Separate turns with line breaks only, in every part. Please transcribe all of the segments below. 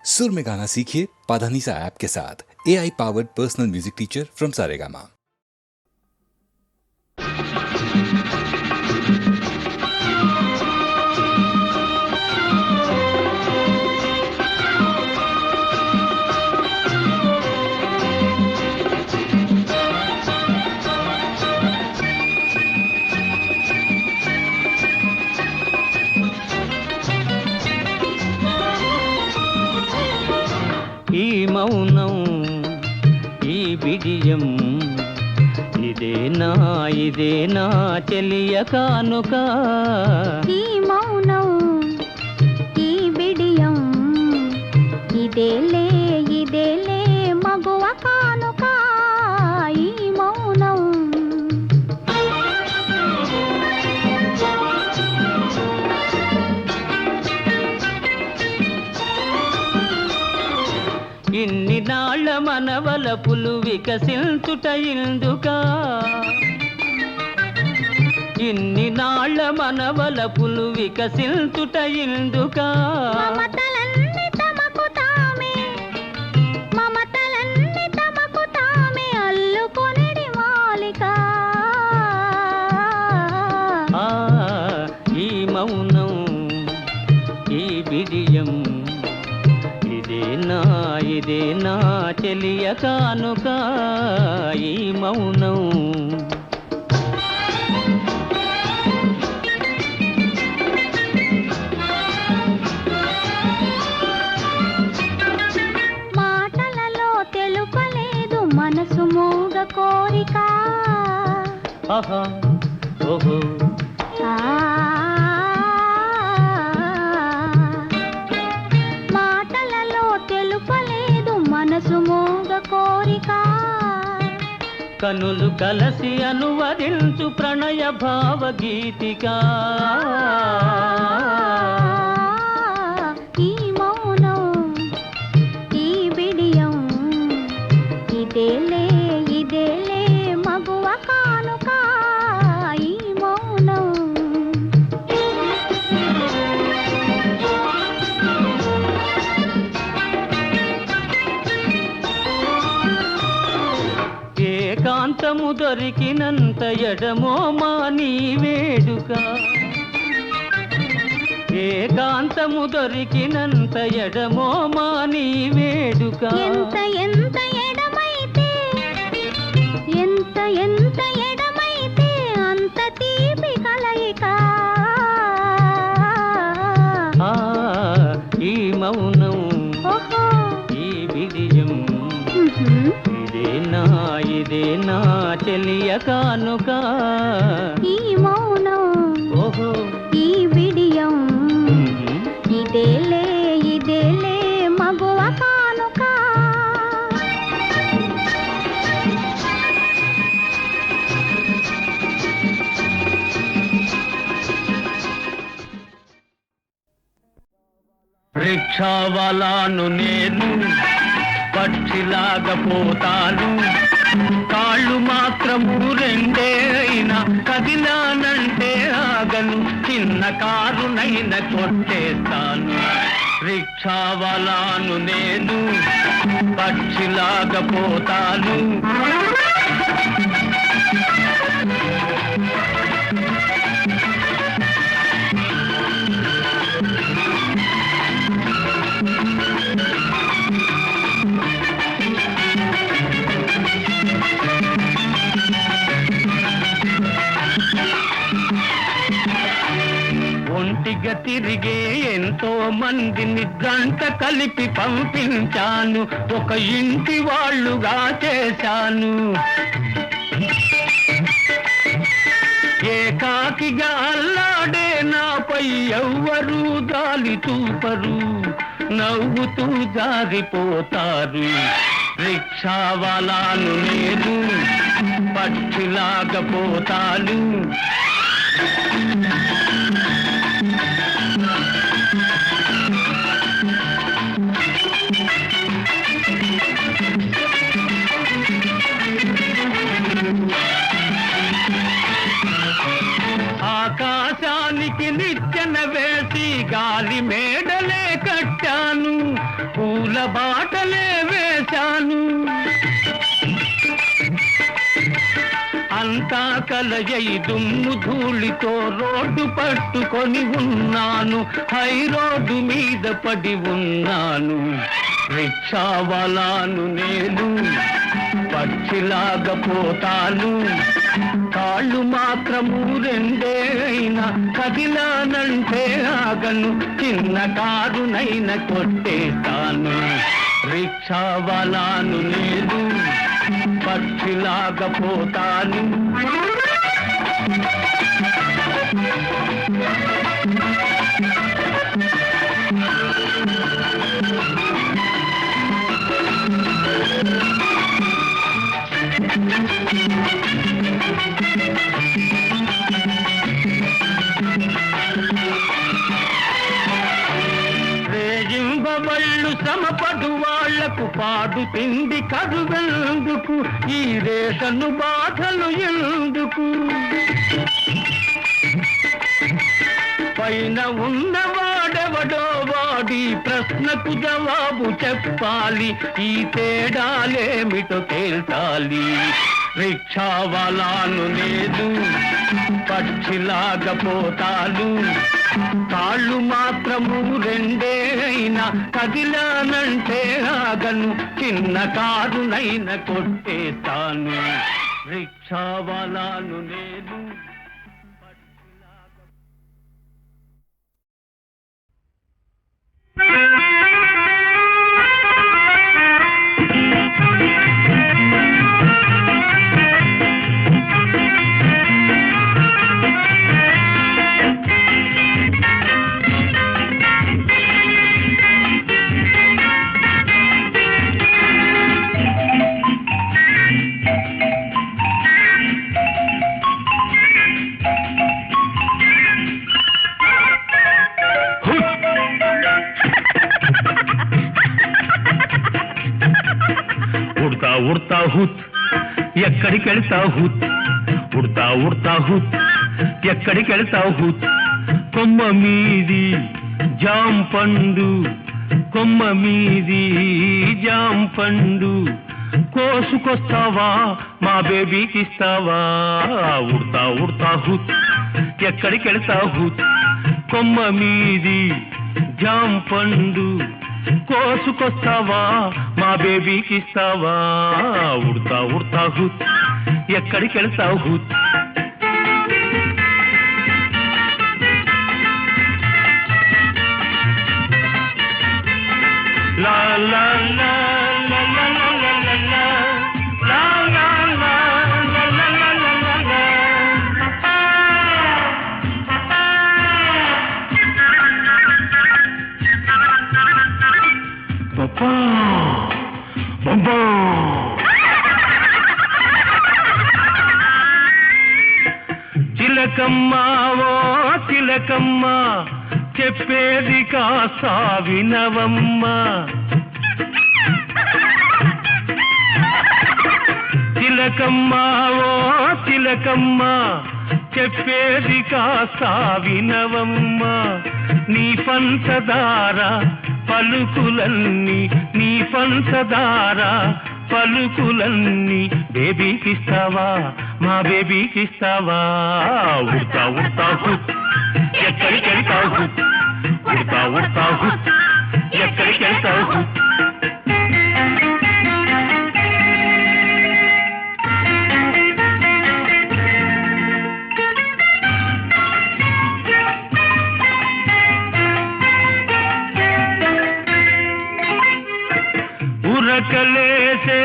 सुर में गाना सीखिए पाधानीसा ऐप के साथ। AI powered personal music teacher from Saregama.
ఈ మౌనం ఈ బిడియం ఇదేనా చెలియ కానుక.
ఈ మౌనం ఈ బిడియం ఇదేలే మగువ కానుక. ఈ మౌనం
ఇన్ని నాళ్ళ మనవలపులు వికసించుట ఇందుకా, ఇన్ని నాళ్ళ మనవలపులు వికసించుట ఇందుకా.
మమతలన్నీ తమకు తామే అల్లుకొనిడి మాలిక.
ఈ మౌనం ఈ బిడియం ఇదేనా చెలియ కానుక. ఈ మౌనం
మాటలలో తెలుపలేదు మనసు మూగ కోరిక.
ఆహా ఓహో
మాటలలో తెలుపలేదు మనసు మూగ కోరిక.
కనులు కలసి అనువదించు ప్రణయ భావగీతిక.
ఈ మౌనం ఈ బిడియం ఇదేలే మగువ కానుక. ఈ మౌనం
ఏకాంతము దొరికినంత ఎడమో మాని వేడుక, ఏకాంతము దొరికినంత ఎడమో మాని వేడుక.
ఎంత ఎడమైతే అంత తీపి కలయిక.
ఈ మౌనం
ఓహో
ఈ బిడియం ఇదేనా చెలియ కానుక.
ఈ మౌనం
ఓహో
ఈ బిడియం ఇదేలే మగువ కానుక.
రిక్షావాలాను నేను పక్షిలాగా పోతాను, కాళ్ళు మాత్రము రెండే అయినా కదిలానంటే ఆగను, చిన్న కారునైనా కొట్టేస్తాను. రిక్షావాలాను నేను పక్షిలాగా పోతాను. ఒంటిగా తిరిగే ఎంతో మందిని గంట కలిపి పంపించాను, ఒక ఇంటి వాళ్ళుగా చేశాను. ఏకాకిగా అల్లాడే నాపై ఎవ్వరూ జాలి చూపరు, నవ్వుతూ జారిపోతారు. రిక్షావాలాను నేను పక్షిలాగా పోతాను. ఆకాశానికి నిచ్చెన వేసి గాలి మేడలే కట్టాను, బాటలే వేశాను అంతా కలజై దుమ్ము ధూళితో రోడ్డు పట్టుకొని ఉన్నాను హై రోడ్డు మీద పడి ఉన్నాను రిక్షావాలాను నేను పక్షిలాగా పోతాను కాళ్ళు మాత్రము రెండే అయినా కదిలానంటే ఆగను చిన్న కారునైన కొట్టేస్తాను రిక్షావాలాను నేను పక్షిలాగా పోతాను రేజింబవళ్ళు శ్రమపడు వాళ్లకు పాడు తిండి కరువెందుకు ఈ రేషను బాధలు ఎందుకు పైన ఉన్నవాడెవడో వాడి ప్రశ్నకు జవాబు చెప్పాలి ఈ తేడాలేమిటో తేల్చాలి రిక్షావాలాను లేదు పక్షిలాగా పోతాను కాళ్ళు మాత్రము రెండే అయినా కదిలానంటే ఆగను చిన్న కారునైన కొట్టేస్తాను రిక్షావాలాను లేదు ఉడతా హుత్ ఎక్కడికి వెళ్తావు హుత్ ఉడతా ఉడతా హుత్ ఎక్కడికి వెళ్తావు హుత్ కొమ్మ మీది జాం పండు కొమ్మ మీది జాం పండు కోసుకొస్తావా మా బేబీకి ఇస్తావా ఉడతా ఉడతా హుత్ ఎక్కడికి వెళ్తావు హుత్ కొమ్మ మీది జాం పండు కోసుకొస్తావా మా బేబీకి ఇస్తావా ఉడతా ఉడతా హుత్ ఎక్కడికి వెళ్తావు హుత్ లా లా లా లా లా లా లా లా లా లా లా లా లా లా లా లా పప్పా బంబా చిలకమ్మ ఓ చిలకమ్మ చెప్పేది కాస్త వినవమ్మ చిలకమ్మ ఓ చిలకమ్మ చెప్పేది కాస్త వినవమ్మ నీ పంచదార పలుకులన్నీ నీ పంచదార పలుకులన్నీ బేబీకి ఇస్తావా మా బేబీకి ఇస్తావా ఉడతా ఉడతా హుత్ ఎక్కడికి వెళ్తావు హుత్ ఉడతా ఉడతా హుత్ ఎక్కడికి వెళ్తావు హుత్ ఉరకలేసే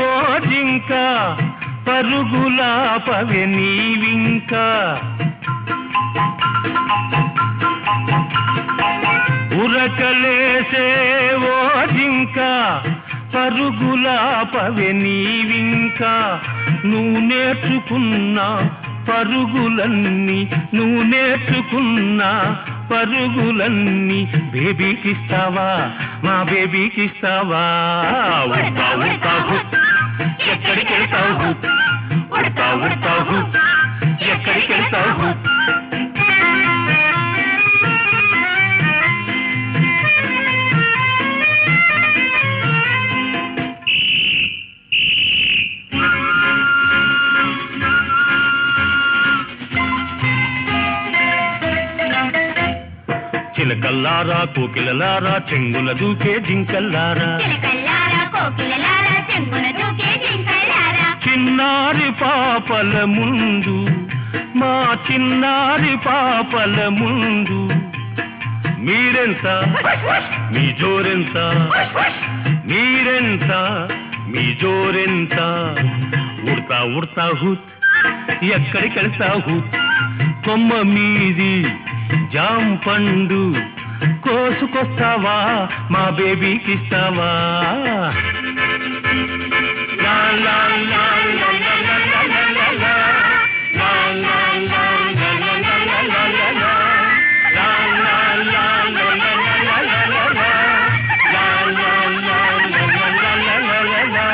ఓ జింక పరుగులా పవె నీవింకా ఉరకలేసే ఓ జింక పరుగులా పవె నీవింకా నువ్వు నేర్చుకున్న పరుగులన్నీ నువ్వు నేర్చుకున్న పరుగులన్నీ బేబీకి ఇస్తావా మా బేబీకి ఇస్తావా ఉడతా ఉడతా హుత్ ఎక్కడికి వెళ్తావు హుత్ ఉడతా ఉడతా హుత్ ఎక్కడికి వెళ్తావు హుత్ చిలకల్లారా కోకిలలారా చెంగుల దూకే జింకల్లారా చిన్నారి పాపల ముందు మా చిన్నారి పాపల ముందు మీరెంత మీ జోరెంత మీరెంత మీ జోరెంత ఉడతా ఉడతా హూత్ ఎక్కడికెళ్తా హూత్ కొమ్మ మీది జాం పండు కోసుకొస్తావా మా బేబీకి ఇస్తావా లా లా లా లా లా లా లా లా లా. లా లా లా లా లా లా లా లా లా లా. లా లా లా లా లా లా లా లా లా లా. లా లా లా లా లా లా లా లా లా.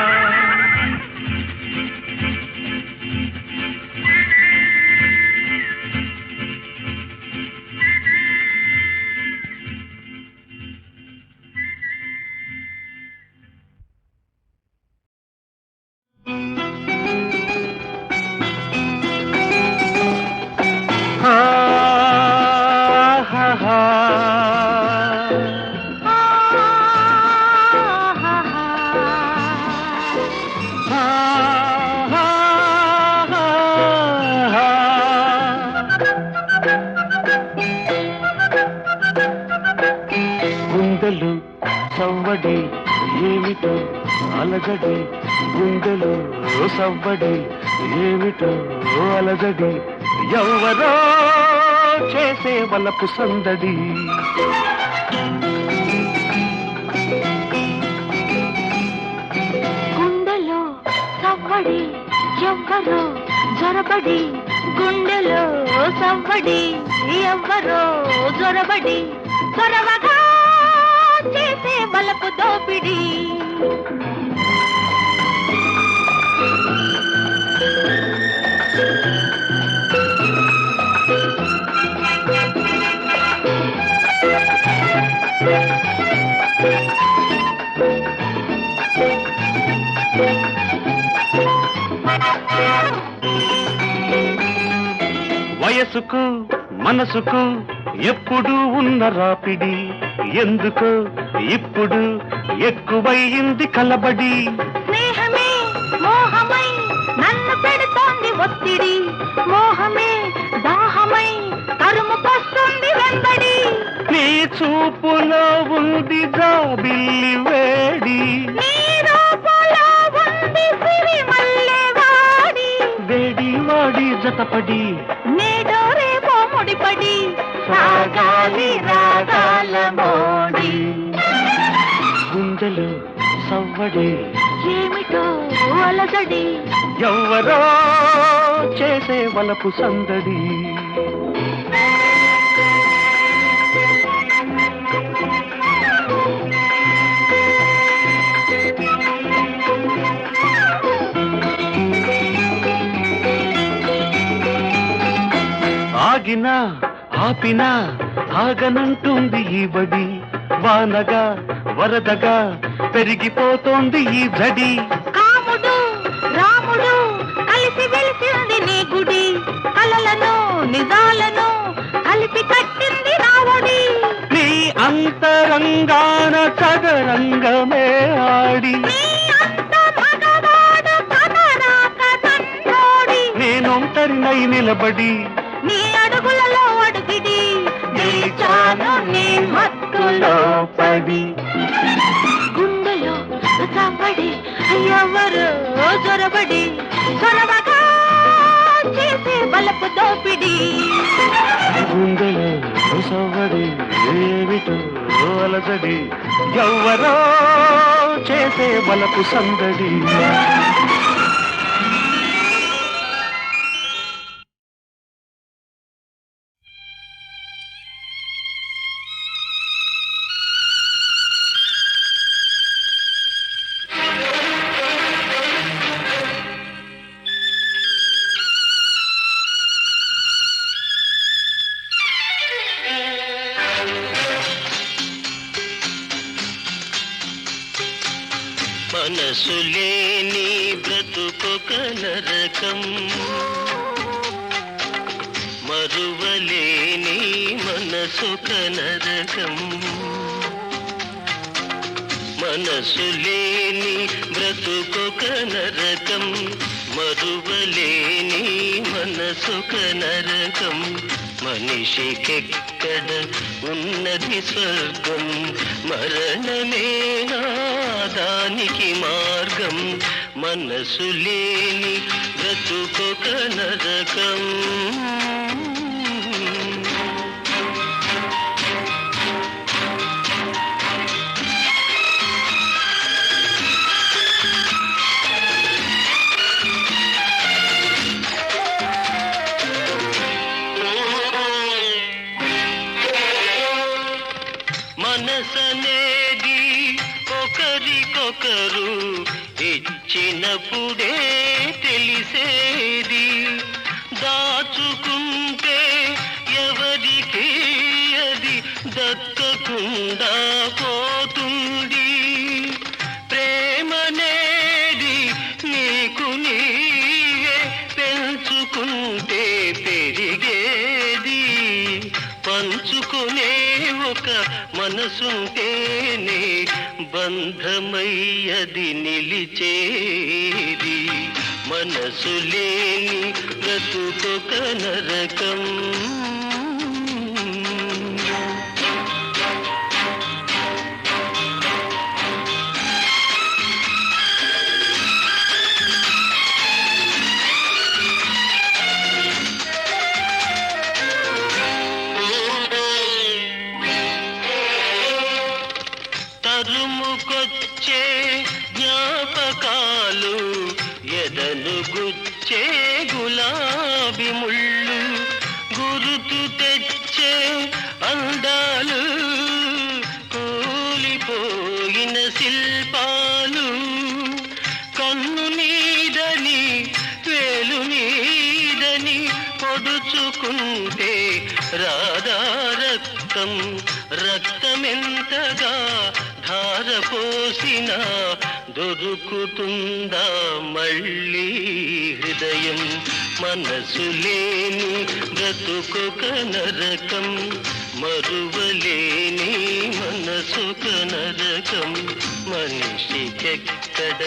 గుండెలు సవ్వడి ఏమిటో అలజడి గుండెలు సవ్వడి ఏమిటో అలజడి ఎవరో చేసే వలపు సందడి
గుండెలో సవ్వడి ఎవ్వరో జొరబడి గుండెలో సవ్వడి ఎవ్వరో జొరబడి చొరవగా చేసే వలపు దోపిడి
వయసుకు మనసుకు ఎప్పుడు ఉన్న రాపిడి ఎందుకు ఇప్పుడు ఎక్కువయింది కలబడి
స్నేహమే మోహమై నన్ను పెడుతోంది ఒత్తిడి మోహమే దాహమై తరుముకొస్తుంది వెంబడి
నీ చూపులో ఉంది జాబిల్లి వేడి
నీ రూపులో ఉంది సిరిమల్లెవాడి
వేడి వాడి జతపడి
నేడో రేపో ముడిపడి సాగాలి రాగాల మోడి
గుండెలు సవ్వడి
ఏమిటో అలజడి
ఎవరో చేసే వలపు సందడి ఆగినా ఆపినా ఆగనంటుంది ఈ బడి వానగా వరదగా పెరిగిపోతోంది ఈ జడి
కాముడు రాముడు కలిసి వెలిసింది నీ గుడి కలలను నిజాలను కలిపి కట్టింది రావుడి
నీ అంతరంగాన చదరంగమే ఆడి
నీ అంత మగవాడు కథరాక తండ్రోడి
నేనొంటరినై నిలబడి
నీ అడుగులలో అడుగిడి నిలిచాను నీ మత్తులో పడి గుండెలో సవ్వడి ఎవరు జొరబడి చొరవగా చేసే బలపు దోపిడి
గుండెలు సవ్వడి ఏమిటో అలజడి ఎవరో చేసే బలపు సందడి
మనసులేని బ్రతుకొక నరకం మరువలేని మనసు
మనసొక నరకం మనసు లేని బ్రతుకొక నరకం మరువలేని మనసొక నరకం మనిషికెక్కడ ఉన్నది స్వర్గం మరణమేనా దానికి మార్గం మనసు లేని బ్రతుకొక నరకం మనసనేది ఒకరికొకరు ఇచ్చినప్పుడే తెలిసేది దాచుకుంటే ఎవరికి అది దక్కకుండా పోతుంది ప్రేమనేది నీకు నీవే పెంచుకుంటే పెరిగేది పంచుకునే ఒక మనసుంటేనే బంధమయ్యది నిలిచేది మనసు లేని బ్రతుకొక నరకం తరుముకొచ్చే జ్ఞాపకాలు ఎదను గుచ్చే గులాబీ ముళ్ళు గురుతు తెచ్చే అందాలు కూలిపోయిన శిల్పాలు కన్ను నీదని వేలు నీదని పొడుచుకుంటే రాధా రక్తం రక్తమెంతగా ధార పోసిన దొరుకుతుందా మళ్ళీ హృదయం మనసు లేని బ్రతుకొక నరకం మరువలేని మనసొక నరకం మనిషికెక్కడ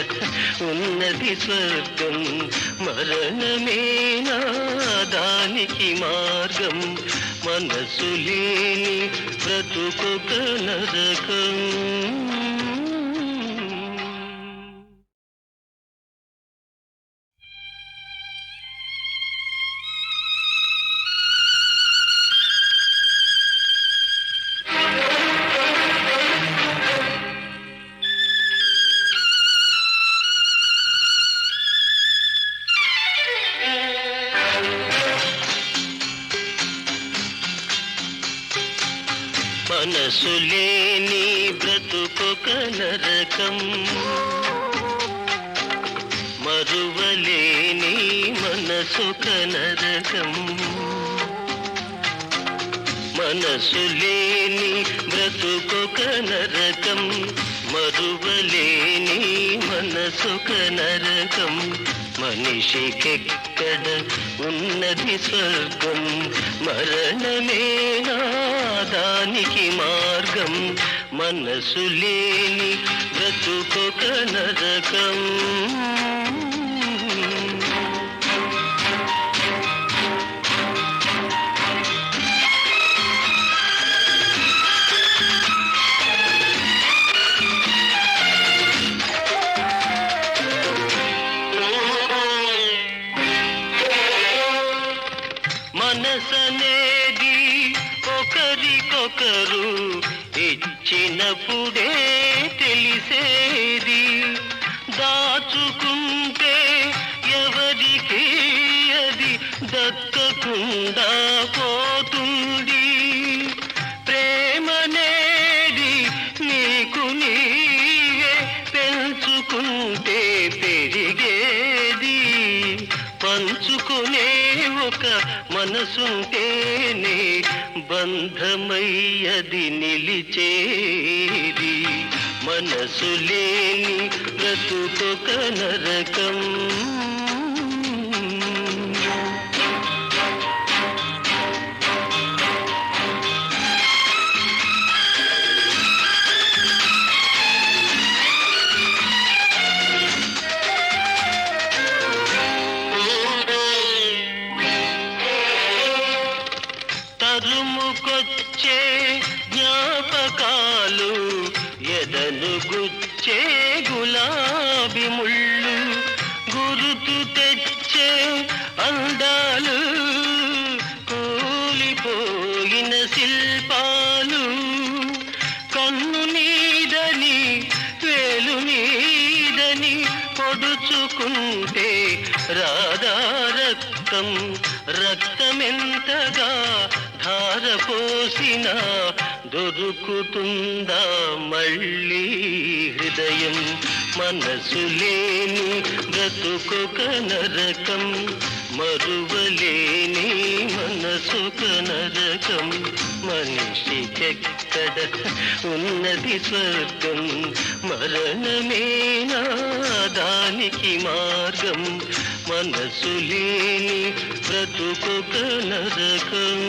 ఉన్నది స్వర్గం మరణమేనా దానికి మార్గం మనసు లేని బ్రతుకొక నరకం మనసు లేని బ్రతుకొక నరకం మరువలేని మనసొక నరకం మనసు లేని బ్రతుకొక నరకం మరువలేని మనసొక నరకం మనిషికెక్కడ ఉన్నది స్వర్గం మరణమేనా దానికి మార్గం మనసు లేని బ్రతుకొక నరకం మనసనేది ఒకరికొకరు ఇచ్చినప్పుడే తెలిసేది దాచుకుంటే ఎవరికి అది దక్కకుండా పోతుంది ప్రేమనేది నీకు నీవే పెంచుకుంటే పెరిగేది పంచుకునే ఒక మనసుంటేనే బంధమయ్యది నిలిచేది మనసు లేని బ్రతుకొక నరకం గుచ్చే గులాబీ ముళ్ళు గురుతు తెచ్చే అందాలు కూలిపోయిన శిల్పాలు కన్ను నీదని వేలు నీదని పొడుచుకుంటే రాధా రక్తం రక్తమెంతగా ధారపోసిన దొరుకుతుందా మళ్ళీ హృదయం మనసు లేని బ్రతుకొక నరకం మరువలేని మనసుక నరకం మనిషికెక్కడ ఉన్నది స్వర్గం మరణమేనా దానికి మార్గం మనసు లేని బ్రతుకొక నరకం